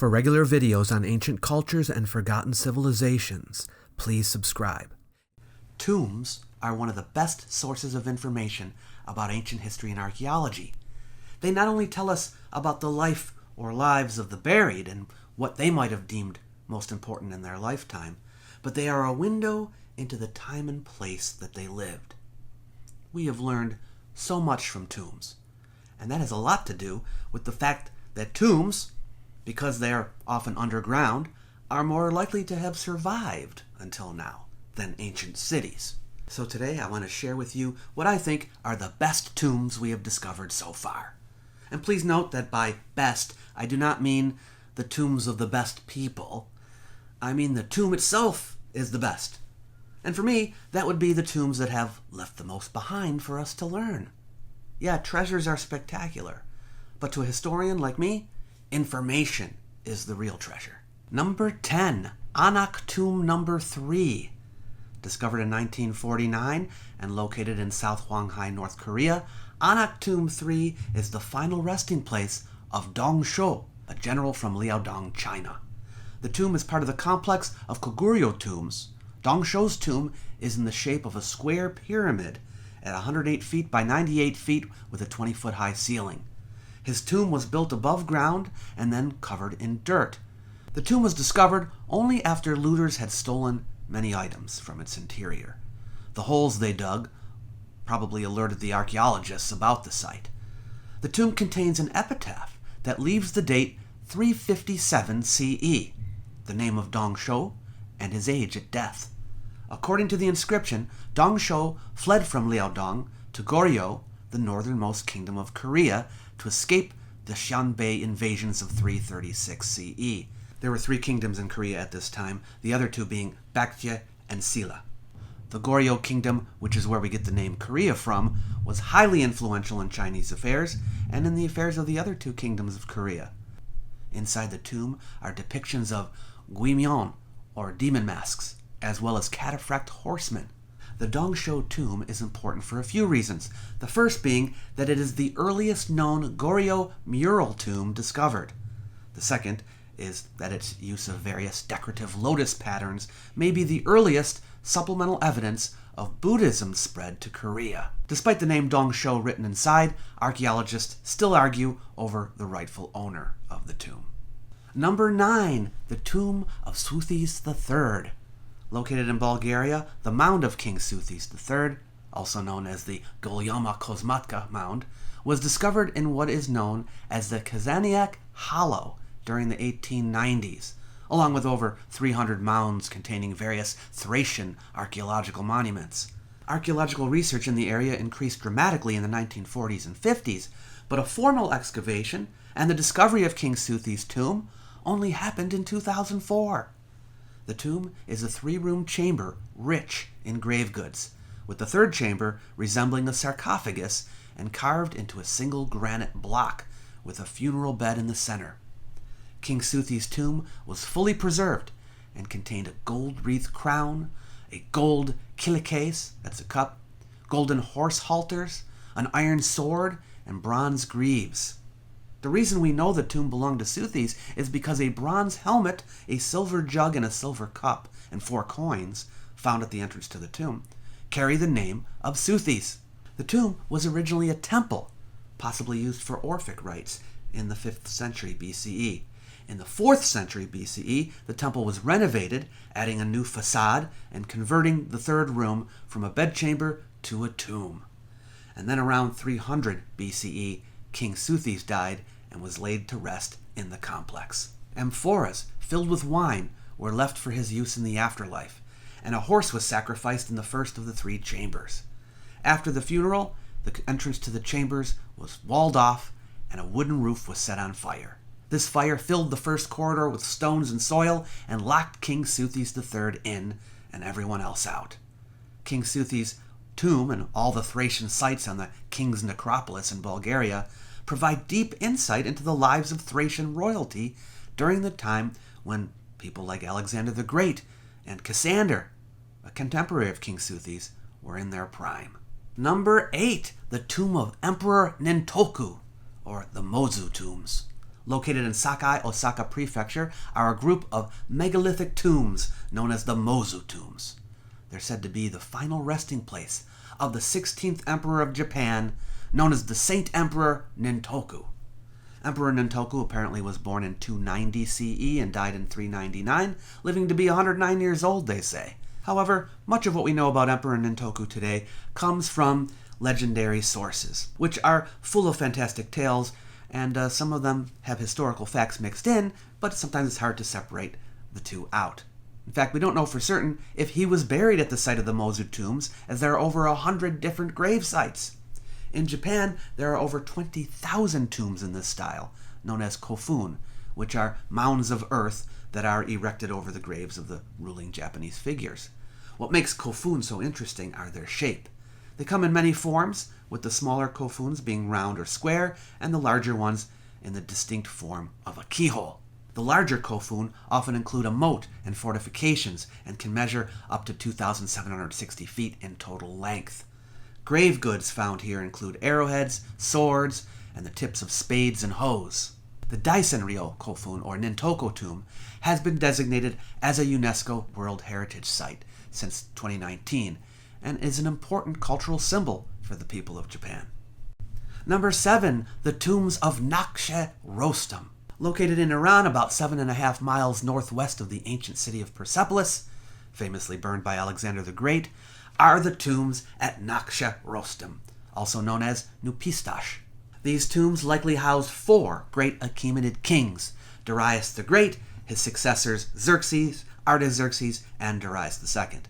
For regular videos on ancient cultures and forgotten civilizations, please subscribe. Tombs are one of the best sources of information about ancient history and archaeology. They not only tell us about the life or lives of the buried and what they might have deemed most important in their lifetime, but they are a window into the time and place that they lived. We have learned so much from tombs, and that has a lot to do with the fact that tombs, because they are often underground, are more likely to have survived until now than ancient cities. So today I want to share with you what I think are the best tombs we have discovered so far. And please note that by best, I do not mean the tombs of the best people. I mean the tomb itself is the best. And for me, that would be the tombs that have left the most behind for us to learn. Yeah, treasures are spectacular, but to a historian like me, information is the real treasure. Number 10, Anak Tomb number 3. Discovered in 1949 and located in South Hwanghae, North Korea, Anak Tomb 3 is the final resting place of Dong Shou, a general from Liaodong, China. The tomb is part of the complex of Goguryeo tombs. Dong Shou's tomb is in the shape of a square pyramid at 108 feet by 98 feet with a 20-foot high ceiling. His tomb was built above ground and then covered in dirt. The tomb was discovered only after looters had stolen many items from its interior. The holes they dug probably alerted the archaeologists about the site. The tomb contains an epitaph that leaves the date 357 CE, the name of Dong Shou, and his age at death. According to the inscription, Dong Shou fled from Liaodong to Goryeo, the northernmost kingdom of Korea, to escape the Xianbei invasions of 336 CE. There were 3 kingdoms in Korea at this time, the other 2 being Baekje and Silla. The Goryeo kingdom, which is where we get the name Korea from, was highly influential in Chinese affairs and in the affairs of the other 2 kingdoms of Korea. Inside the tomb are depictions of Miano, or demon masks, as well as cataphract horsemen. The Dong Shou tomb is important for a few reasons. The first being that it is the earliest known Goryeo mural tomb discovered. The second is that its use of various decorative lotus patterns may be the earliest supplemental evidence of Buddhism's spread to Korea. Despite the name Dong Shou written inside, archaeologists still argue over the rightful owner of the tomb. Number 9, the tomb of Soothes III. Located in Bulgaria, the mound of King Soothes III, also known as the Golyama Kosmatka mound, was discovered in what is known as the Kazaniak Hollow during the 1890s, along with over 300 mounds containing various Thracian archaeological monuments. Archaeological research in the area increased dramatically in the 1940s and 50s, but a formal excavation and the discovery of King Soothes' tomb only happened in 2004. The tomb is a 3-room chamber rich in grave goods, with the 3rd chamber resembling a sarcophagus and carved into a single granite block with a funeral bed in the center. King Soothes' tomb was fully preserved and contained a gold-wreathed crown, a gold kilikase, that's a cup, golden horse halters, an iron sword, and bronze greaves. The reason we know the tomb belonged to Soothes is because a bronze helmet, a silver jug, and a silver cup, and 4 coins, found at the entrance to the tomb, carry the name of Soothes. The tomb was originally a temple, possibly used for Orphic rites, in the 5th century BCE. In the 4th century BCE, the temple was renovated, adding a new facade and converting the 3rd room from a bedchamber to a tomb. And then around 300 BCE, King Soothes died and was laid to rest in the complex. Amphoras filled with wine were left for his use in the afterlife, and a horse was sacrificed in the first of the 3 chambers. After the funeral, the entrance to the chambers was walled off and a wooden roof was set on fire. This fire filled the first corridor with stones and soil and locked King Soothes III in and everyone else out. King Soothes' tomb and all the Thracian sites on the King's Necropolis in Bulgaria provide deep insight into the lives of Thracian royalty during the time when people like Alexander the Great and Cassander, a contemporary of King Soothes, were in their prime. Number 8, the tomb of Emperor Nintoku, or the Mozu tombs. Located in Sakai, Osaka Prefecture, are a group of megalithic tombs known as the Mozu tombs. They're said to be the final resting place of the 16th Emperor of Japan, known as the Saint Emperor Nintoku. Emperor Nintoku apparently was born in 290 CE and died in 399, living to be 109 years old, they say. However, much of what we know about Emperor Nintoku today comes from legendary sources, which are full of fantastic tales, and some of them have historical facts mixed in, but sometimes it's hard to separate the two out. In fact, we don't know for certain if he was buried at the site of the Mozu tombs, as there are over 100 different grave sites. In Japan, there are over 20,000 tombs in this style, known as kofun, which are mounds of earth that are erected over the graves of the ruling Japanese figures. What makes kofun so interesting are their shape. They come in many forms, with the smaller kofuns being round or square, and the larger ones in the distinct form of a keyhole. The larger kofun often include a moat and fortifications and can measure up to 2,760 feet in total length. Grave goods found here include arrowheads, swords, and the tips of spades and hoes. The Daisenryo kofun, or Nintoko tomb, has been designated as a UNESCO World Heritage Site since 2019 and is an important cultural symbol for the people of Japan. Number 7, the tombs of Nakshe Rostam. Located in Iran, about 7.5 miles northwest of the ancient city of Persepolis, famously burned by Alexander the Great, are the tombs at Nakshe Rostam, also known as Nupistash. These tombs likely housed 4 great Achaemenid kings: Darius the Great, his successors Xerxes, Artaxerxes, and Darius II.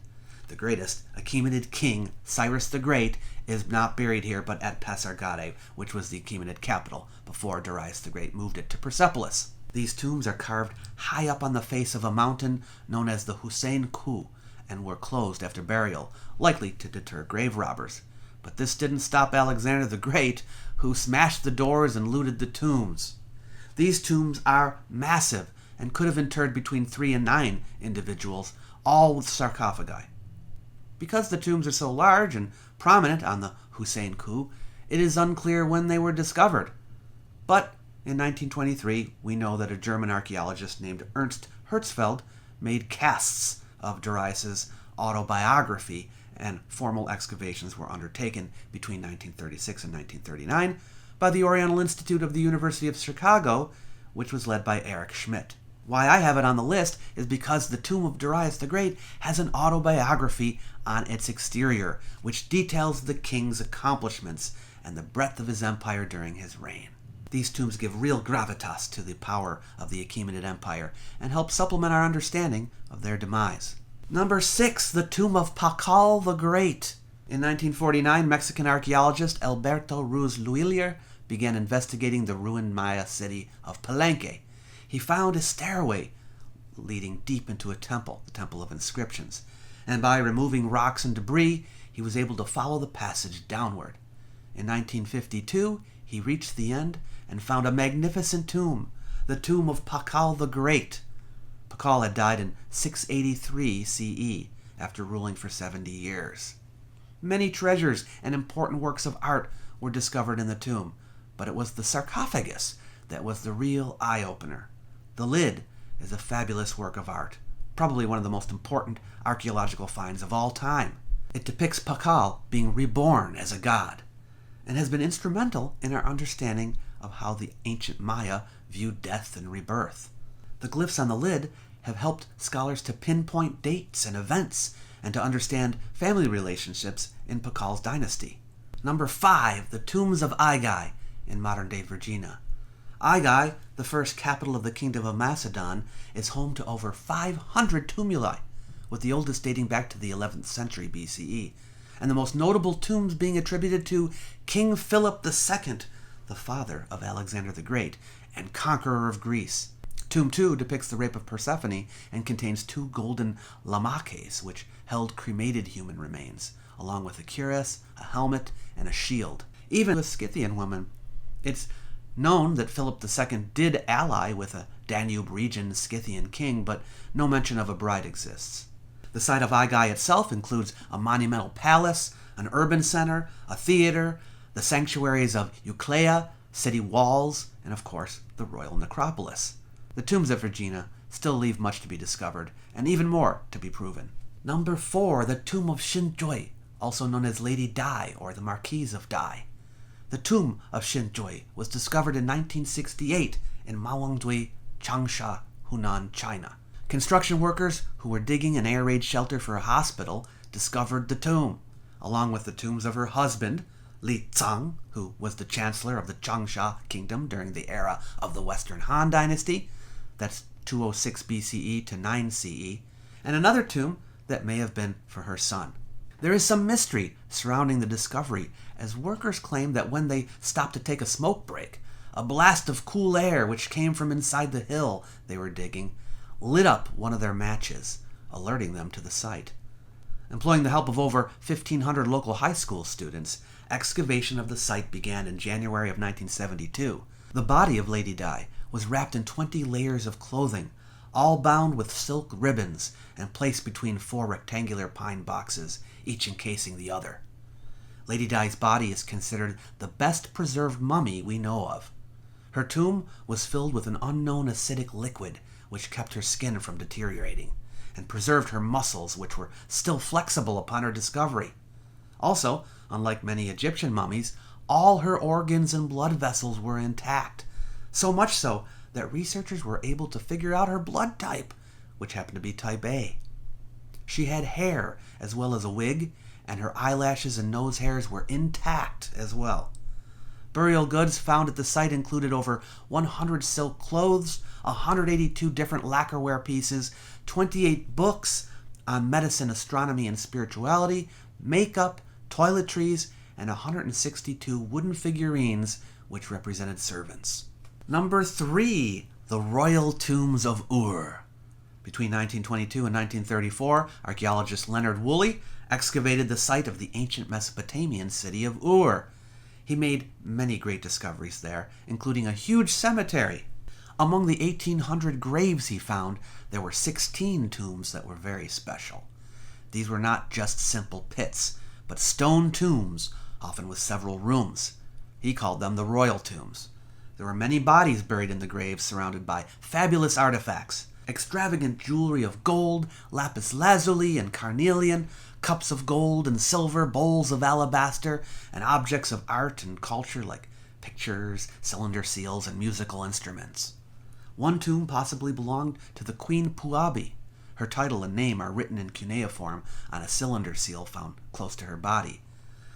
The greatest Achaemenid king, Cyrus the Great, is not buried here but at Pasargadae, which was the Achaemenid capital before Darius the Great moved it to Persepolis. These tombs are carved high up on the face of a mountain known as the Hussein Ku and were closed after burial, likely to deter grave robbers. But this didn't stop Alexander the Great, who smashed the doors and looted the tombs. These tombs are massive and could have interred between 3 and 9 individuals, all with sarcophagi. Because the tombs are so large and prominent on the Hussein Ku, it is unclear when they were discovered. But in 1923, we know that a German archaeologist named Ernst Herzfeld made casts of Darius's autobiography, and formal excavations were undertaken between 1936 and 1939 by the Oriental Institute of the University of Chicago, which was led by Erich Schmidt. Why I have it on the list is because the tomb of Darius the Great has an autobiography on its exterior, which details the king's accomplishments and the breadth of his empire during his reign. These tombs give real gravitas to the power of the Achaemenid Empire and help supplement our understanding of their demise. Number 6, the tomb of Pakal the Great. In 1949, Mexican archaeologist Alberto Ruz Luilier began investigating the ruined Maya city of Palenque. He found a stairway leading deep into a temple, the Temple of Inscriptions, and by removing rocks and debris, he was able to follow the passage downward. In 1952, he reached the end and found a magnificent tomb, the tomb of Pakal the Great. Pakal had died in 683 CE after ruling for 70 years. Many treasures and important works of art were discovered in the tomb, but it was the sarcophagus that was the real eye-opener. The lid is a fabulous work of art, probably one of the most important archaeological finds of all time. It depicts Pakal being reborn as a god, and has been instrumental in our understanding of how the ancient Maya viewed death and rebirth. The glyphs on the lid have helped scholars to pinpoint dates and events and to understand family relationships in Pakal's dynasty. Number 5, the tombs of Aigai in modern-day Virginia. Aigai, the first capital of the Kingdom of Macedon, is home to over 500 tumuli, with the oldest dating back to the 11th century BCE, and the most notable tombs being attributed to King Philip II, the father of Alexander the Great and conqueror of Greece. Tomb 2 depicts the rape of Persephone and contains 2 golden lamakes, which held cremated human remains, along with a cuirass, a helmet, and a shield. Even with Scythian women, it's known that Philip II did ally with a Danube region Scythian king, but no mention of a bride exists. The site of Aigai itself includes a monumental palace, an urban center, a theater, the sanctuaries of Euclea, city walls, and of course, the royal necropolis. The tombs at Vergina still leave much to be discovered, and even more to be proven. Number 4, the tomb of Xinjui, also known as Lady Dai or the Marquise of Dai. The tomb of Xinjui was discovered in 1968 in Mawangdui, Changsha, Hunan, China. Construction workers who were digging an air raid shelter for a hospital discovered the tomb, along with the tombs of her husband, Li Zhang, who was the chancellor of the Changsha kingdom during the era of the Western Han dynasty, that's 206 BCE to 9 CE, and another tomb that may have been for her son. There is some mystery surrounding the discovery, as workers claim that when they stopped to take a smoke break, a blast of cool air which came from inside the hill they were digging lit up one of their matches, alerting them to the site. Employing the help of over 1,500 local high school students, excavation of the site began in January of 1972. The body of Lady Dai was wrapped in 20 layers of clothing, all bound with silk ribbons and placed between 4 rectangular pine boxes, each encasing the other. Lady Dai's body is considered the best preserved mummy we know of. Her tomb was filled with an unknown acidic liquid which kept her skin from deteriorating, and preserved her muscles, which were still flexible upon her discovery. Also, unlike many Egyptian mummies, all her organs and blood vessels were intact, so much so that researchers were able to figure out her blood type, which happened to be type A. She had hair as well as a wig, and her eyelashes and nose hairs were intact as well. Burial goods found at the site included over 100 silk clothes, 182 different lacquerware pieces, 28 books on medicine, astronomy, and spirituality, makeup, toiletries, and 162 wooden figurines which represented servants. Number 3, the royal tombs of Ur. Between 1922 and 1934, archaeologist Leonard Woolley excavated the site of the ancient Mesopotamian city of Ur. He made many great discoveries there, including a huge cemetery. Among the 1,800 graves he found, there were 16 tombs that were very special. These were not just simple pits, but stone tombs, often with several rooms. He called them the royal tombs. There were many bodies buried in the graves surrounded by fabulous artifacts. Extravagant jewelry of gold, lapis lazuli and carnelian, cups of gold and silver, bowls of alabaster, and objects of art and culture like pictures, cylinder seals, and musical instruments. One tomb possibly belonged to the Queen Puabi. Her title and name are written in cuneiform on a cylinder seal found close to her body.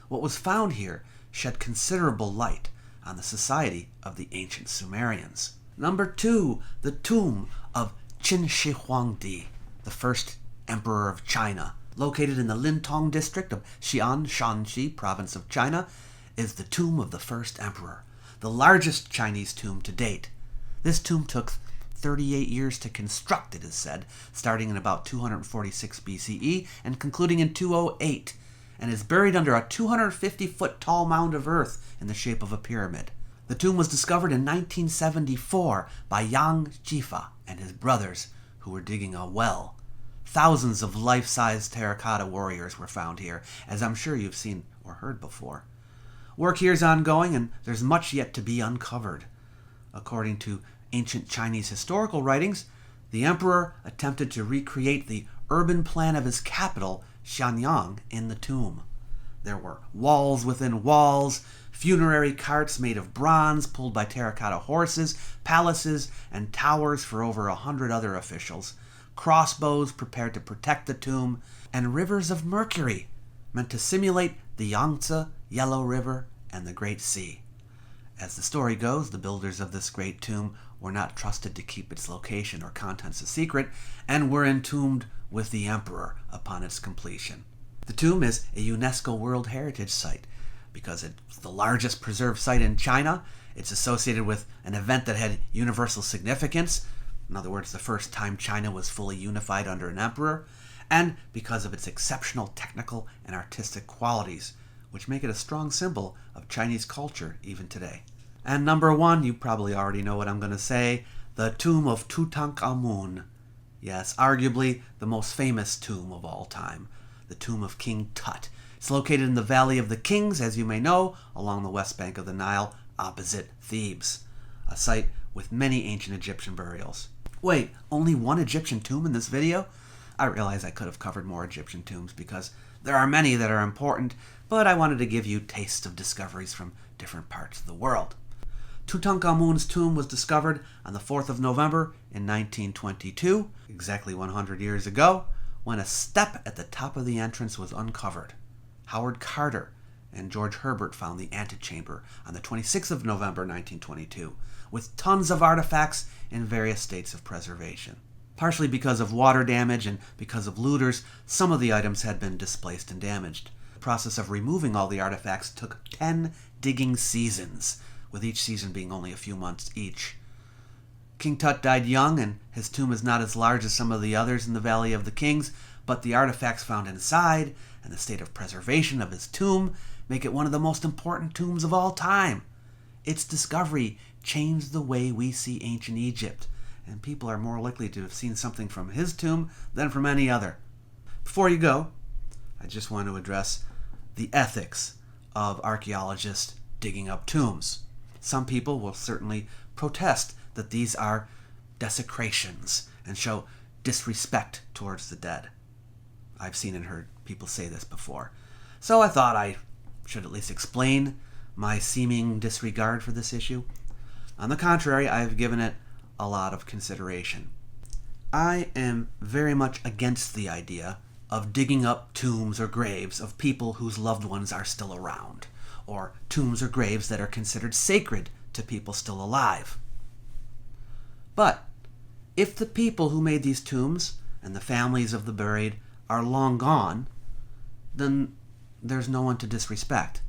What was found here shed considerable light on the society of the ancient Sumerians. Number 2, the tomb of Qin Shi Huangdi, the first emperor of China. Located in the Lintong district of Xi'an, Shanxi province of China, is the tomb of the first emperor, the largest Chinese tomb to date. This tomb took 38 years to construct, it is said, starting in about 246 BCE and concluding in 208, and is buried under a 250-foot tall mound of earth in the shape of a pyramid. The tomb was discovered in 1974 by Yang Jifa and his brothers, who were digging a well. Thousands of life-size terracotta warriors were found here, as I'm sure you've seen or heard before. Work here is ongoing, and there's much yet to be uncovered. According to ancient Chinese historical writings, the emperor attempted to recreate the urban plan of his capital, Xianyang, in the tomb. There were walls within walls, funerary carts made of bronze pulled by terracotta horses, palaces, and towers for over 100 other officials, crossbows prepared to protect the tomb, and rivers of mercury meant to simulate the Yangtze, Yellow River, and the Great Sea. As the story goes, the builders of this great tomb were not trusted to keep its location or contents a secret, and were entombed with the emperor upon its completion. The tomb is a UNESCO World Heritage Site. Because it's the largest preserved site in China, it's associated with an event that had universal significance, in other words, the first time China was fully unified under an emperor, and because of its exceptional technical and artistic qualities, which make it a strong symbol of Chinese culture even today. And number 1, you probably already know what I'm going to say, the tomb of Tutankhamun. Yes, arguably the most famous tomb of all time, the tomb of King Tut. It's located in the Valley of the Kings, as you may know, along the west bank of the Nile, opposite Thebes, a site with many ancient Egyptian burials. Wait, only one Egyptian tomb in this video? I realize I could have covered more Egyptian tombs because there are many that are important, but I wanted to give you tastes of discoveries from different parts of the world. Tutankhamun's tomb was discovered on the 4th of November in 1922, exactly 100 years ago, when a step at the top of the entrance was uncovered. Howard Carter and George Herbert found the antechamber on the 26th of November 1922, with tons of artifacts in various states of preservation. Partially because of water damage and because of looters, some of the items had been displaced and damaged. The process of removing all the artifacts took 10 digging seasons, with each season being only a few months each. King Tut died young, and his tomb is not as large as some of the others in the Valley of the Kings, but the artifacts found inside and the state of preservation of his tomb make it one of the most important tombs of all time. Its discovery changed the way we see ancient Egypt, and people are more likely to have seen something from his tomb than from any other. Before you go, I just want to address the ethics of archaeologists digging up tombs. Some people will certainly protest that these are desecrations and show disrespect towards the dead. I've seen and heard people say this before. So I thought I should at least explain my seeming disregard for this issue. On the contrary, I've given it a lot of consideration. I am very much against the idea of digging up tombs or graves of people whose loved ones are still around, or tombs or graves that are considered sacred to people still alive. But if the people who made these tombs and the families of the buried are long gone, then there's no one to disrespect.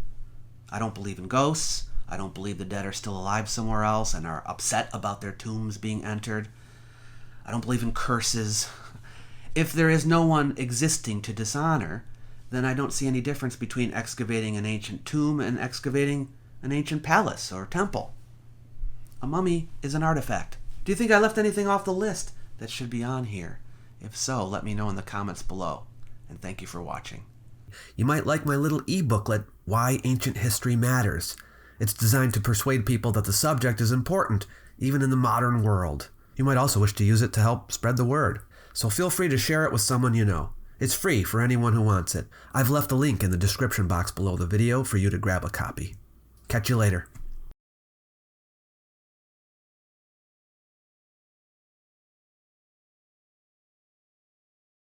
I don't believe in ghosts. I don't believe the dead are still alive somewhere else and are upset about their tombs being entered. I don't believe in curses. If there is no one existing to dishonor, then I don't see any difference between excavating an ancient tomb and excavating an ancient palace or temple. A mummy is an artifact. Do you think I left anything off the list that should be on here? If so, let me know in the comments below. And thank you for watching. You might like my little e-booklet, Why Ancient History Matters. It's designed to persuade people that the subject is important, even in the modern world. You might also wish to use it to help spread the word. So feel free to share it with someone you know. It's free for anyone who wants it. I've left a link in the description box below the video for you to grab a copy. Catch you later.